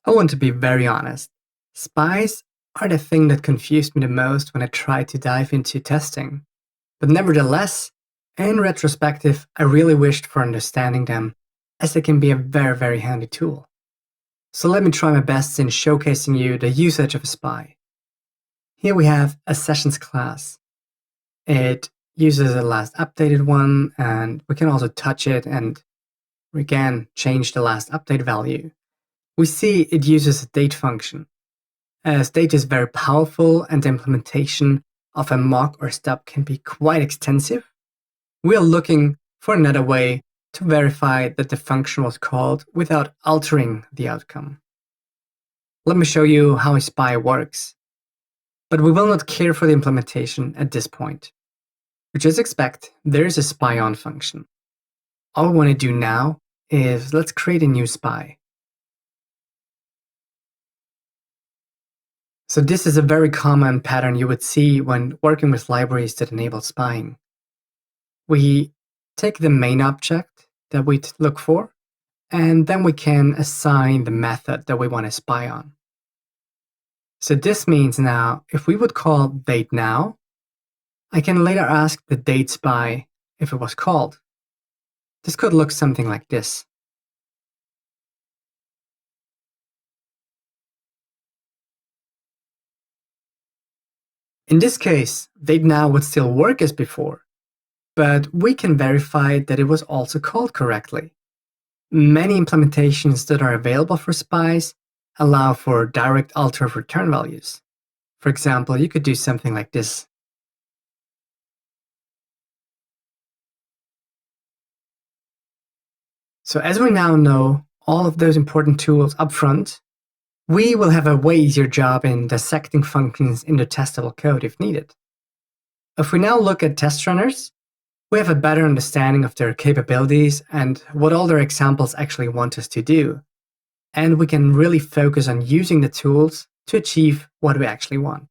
I want to be very honest. Spies are the thing that confused me the most when I tried to dive into testing. But nevertheless, in retrospective, I really wished for understanding them, as they can be a very handy tool. So let me try my best in showcasing you the usage of a spy. Here we have a sessions class. It uses the last updated one, and we can also touch it and we can change the last update value. We see it uses a date function. As date is very powerful and the implementation of a mock or stub can be quite extensive, we are looking for another way to verify that the function was called without altering the outcome. Let me show you how a spy works. But we will not care for the implementation at this point. We just expect there is a spy on function. All we want to do now is let's create a new spy. So this is a very common pattern you would see when working with libraries that enable spying. We take the main object that we look for, and then we can assign the method that we want to spy on. So this means now, if we would call dateNow, I can later ask the date spy if it was called. This could look something like this. In this case, dateNow would still work as before, but we can verify that it was also called correctly. Many implementations that are available for spies allow for direct alter of return values. For example, you could do something like this. So as we now know all of those important tools up front, we will have a way easier job in dissecting functions into testable code if needed. If we now look at test runners, we have a better understanding of their capabilities and what all their examples actually want us to do. And we can really focus on using the tools to achieve what we actually want.